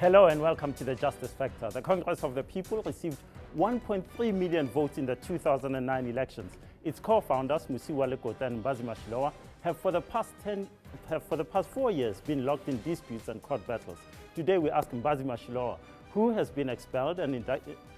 Hello and welcome to the Justice Factor. The Congress of the People received 1.3 million votes in the 2009 elections. Its co-founders, Musiwa Lekota and Mbazima Shilowa, have for the past 4 years been locked in disputes and court battles. Today we ask Mbazima Shilowa, who has been expelled and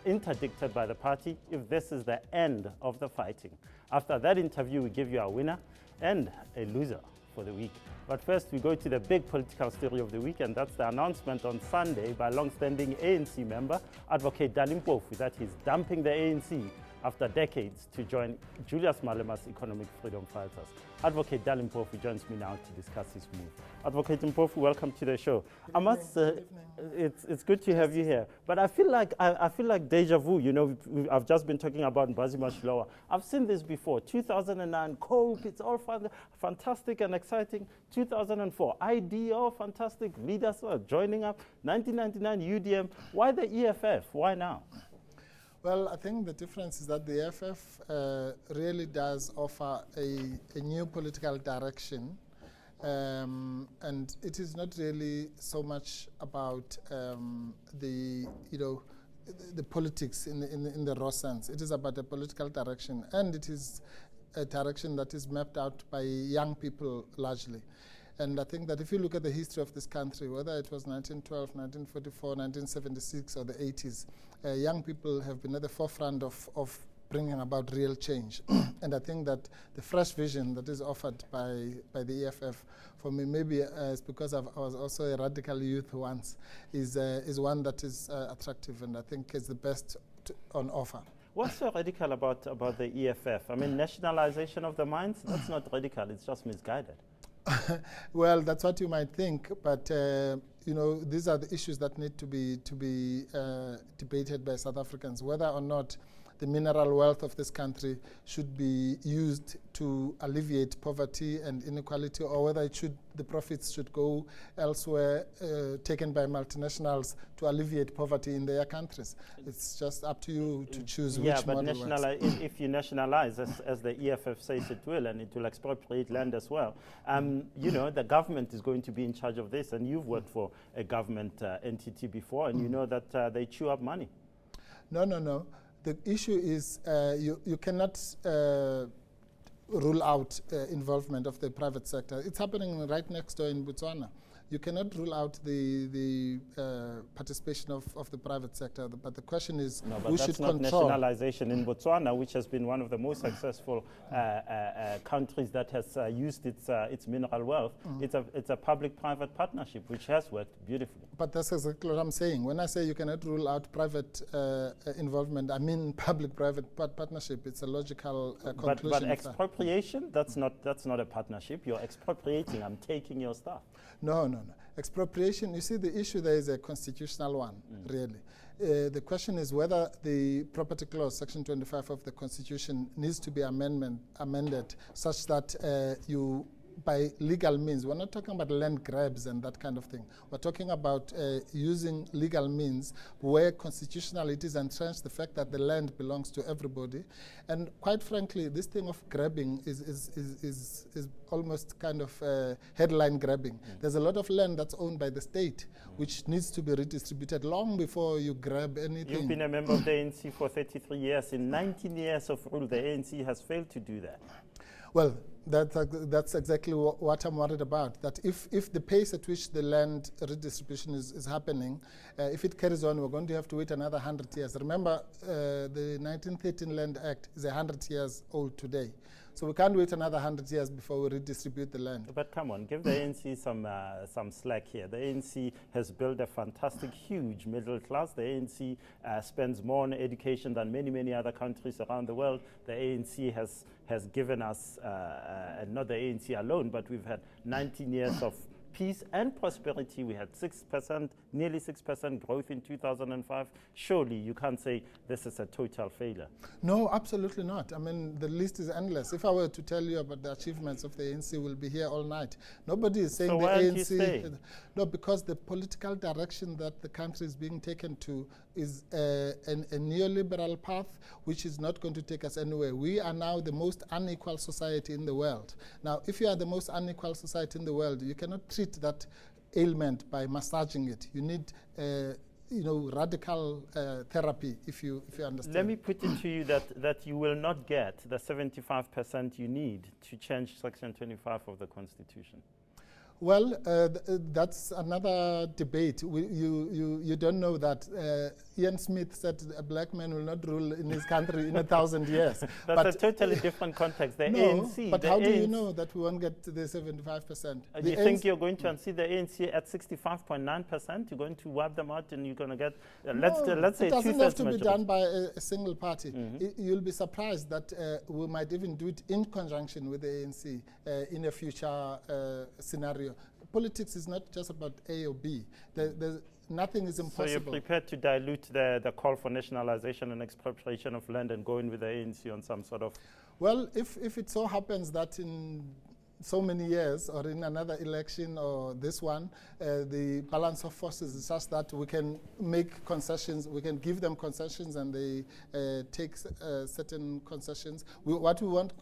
interdicted by the party, if this is the end of the fighting. After that interview, we give you a winner and a loser for the week. But first, we go to the big political story of the week, and that's the announcement on Sunday by long-standing ANC member, Advocate Dali Mpofu, that he's dumping the ANC after decades to join Julius Malema's economic freedom fighters. Advocate Dali Mpofu joins me now to discuss his move. Advocate Mpofu, welcome to the show. I must it's good to have you here, but I feel like deja vu. You know, I've just been talking about Mbazima Shilowa. I've seen this before. 2009, COPE, it's all fantastic and exciting. 2004, ID, all fantastic. Leaders are joining up. 1999, UDM. Why the EFF? Why now? Well, I think the difference is that the EFF really does offer a new political direction, and it is not really so much about the politics in the raw sense. It is about a political direction, and it is a direction that is mapped out by young people largely. And I think that if you look at the history of this country, whether it was 1912, 1944, 1976, or the 80s, young people have been at the forefront of bringing about real change. And I think that the fresh vision that is offered by the EFF, for me, maybe it's because I was also a radical youth once, is one that is attractive, and I think is the best on offer. What's so radical about the EFF? I mean, nationalization of the mines, that's not radical, it's just misguided. Well, that's what you might think, but you know, these are the issues that need to be debated by South Africans, whether or not the mineral wealth of this country should be used to alleviate poverty and inequality, or whether the profits should go elsewhere, taken by multinationals to alleviate poverty in their countries. It's just up to you to choose which model works. Yeah, but if you nationalize, as the EFF says it will, and it will expropriate land as well, you know, the government is going to be in charge of this, and you've worked for a government entity before, and you know that they chew up money. No. The issue is you cannot rule out involvement of the private sector. It's happening right next door in Botswana. You cannot rule out the participation of the private sector, but the question is who should control. That's not nationalization in Botswana, which has been one of the most successful countries that has used its mineral wealth. It's a public-private partnership, which has worked beautifully. But that's exactly what I'm saying. When I say you cannot rule out private involvement, I mean public-private partnership. It's a logical conclusion. But expropriation, that's not a partnership. You're expropriating. I'm taking your stuff. No. Expropriation, you see, the issue there is a constitutional one, really. The question is whether the property clause, section 25 of the Constitution, needs to be amended such that you, by legal means, we're not talking about land grabs and that kind of thing. We're talking about using legal means where constitutionally it is entrenched the fact that the land belongs to everybody. And quite frankly, this thing of grabbing is almost kind of headline grabbing. There's a lot of land that's owned by the state, which needs to be redistributed long before you grab anything. You've been a member of the ANC for 33 years. In 19 years of rule, the ANC has failed to do that. Well, that's exactly what I'm worried about, that if the pace at which the land redistribution is happening, if it carries on, we're going to have to wait another 100 years. Remember, the 1913 Land Act is 100 years old today. So we can't wait another 100 years before we redistribute the land. But come on, give the ANC some slack here. The ANC has built a fantastic, huge middle class. The ANC spends more on education than many other countries around the world. The ANC has given us, and not the ANC alone, but we've had 19 years of peace and prosperity. We had 6%, nearly 6% growth in 2005. Surely you can't say this is a total failure. No, absolutely not. I mean, the list is endless. If I were to tell you about the achievements of the ANC, we'll be here all night. Nobody is saying so the why ANC. Aren't you staying? No, because the political direction that the country is being taken to is a neoliberal path, which is not going to take us anywhere. We are now the most unequal society in the world. Now, if you are the most unequal society in the world, you cannot treat that ailment by massaging it. You need radical therapy, if you understand. Let me put it to you that you will not get the 75% you need to change Section 25 of the Constitution. Well, that's another debate. You don't know that. Ian Smith said a black man will not rule in his country in 1,000 years. That's a totally different context. The no, ANC. But how do you know that we won't get the 75%? Do you think you're going to unseat the ANC at 65.9%? You're going to wipe them out and you're going to get, let's say, 2/3 it doesn't have to be majority. done by a single party. You'll be surprised that we might even do it in conjunction with the ANC in a future scenario. Politics is not just about A or B. Nothing is impossible. So you're prepared to dilute the call for nationalization and expropriation of land and go in with the ANC on some sort of... Well, if it so happens that in so many years or in another election or this one, the balance of forces is such that we can make concessions, we can give them concessions and they take certain concessions. What we want,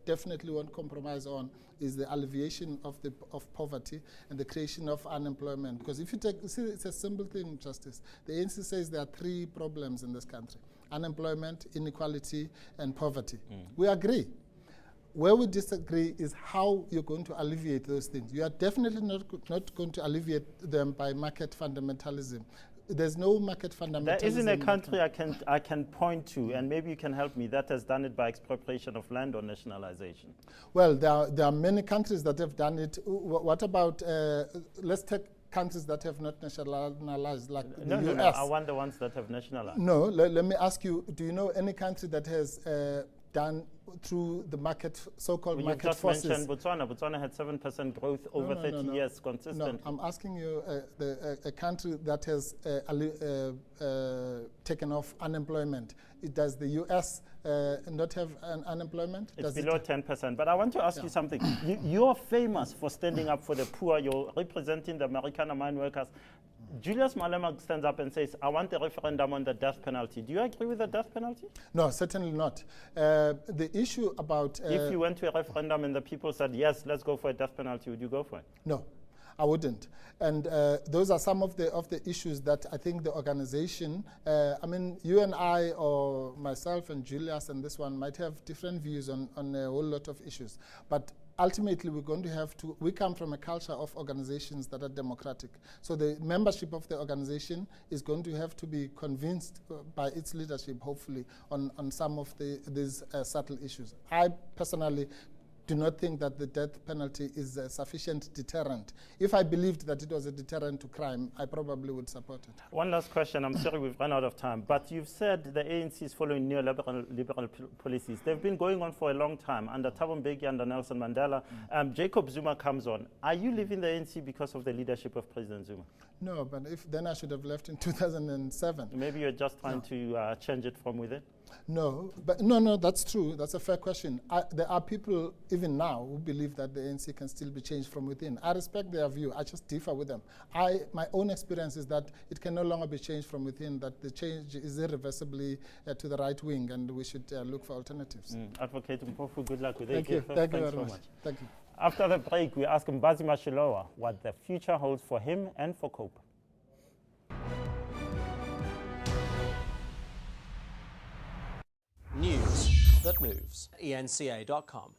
definitely won't compromise on is the alleviation of poverty and the creation of unemployment. Because if you see, it's a simple thing, Justice. The ANC says there are 3 problems in this country: unemployment, inequality, and poverty. We agree. Where we disagree is how you're going to alleviate those things. You are definitely not going to alleviate them by market fundamentalism. There's no market fundamentalism. There isn't a country I can point to, and maybe you can help me, that has done it by expropriation of land or nationalization. Well, there are many countries that have done it. What about, let's take countries that have not nationalized, like the US. No, I want the ones that have nationalized. No, let me ask you, do you know any country that has done through the market, so-called market forces? You just mentioned Botswana. Botswana had 7% growth over 30 years consistently. No, I'm asking you a country that has taken off unemployment. Does the US not have an unemployment? It's below 10%. But I want to ask you something. You're famous for standing up for the poor. You're representing the American mine workers. Julius Malema stands up and says, I want a referendum on the death penalty. Do you agree with the death penalty? No, certainly not. The issue about... if you went to a referendum and the people said, yes, let's go for a death penalty, would you go for it? No, I wouldn't. And those are some of the issues that I think the organization, I mean, you and I or myself and Julius and this one might have different views on a whole lot of issues. But ultimately, we're going to have to, we come from a culture of organizations that are democratic. So the membership of the organization is going to have to be convinced by its leadership, hopefully, on some of these subtle issues. I personally do not think that the death penalty is a sufficient deterrent. If I believed that it was a deterrent to crime, I probably would support it. One last question. I'm sorry we've run out of time, but you've said the ANC is following neoliberal policies. They've been going on for a long time, under Thabo Mbeki, under Nelson Mandela. Jacob Zuma comes on. Are you leaving the ANC because of the leadership of President Zuma? No, but then I should have left in 2007. Maybe you're just trying to change it from within? No, but no, that's true. That's a fair question. There are people, even now, who believe that the ANC can still be changed from within. I respect their view. I just differ with them. My own experience is that it can no longer be changed from within, that the change is irreversibly to the right wing, and we should look for alternatives. Advocate Mpofu, good luck with it. Thank you. Thank you very much. Thank you. After the break, we ask Mbazi Mashilowa what the future holds for him and for COPE. News that moves. eNCA.com.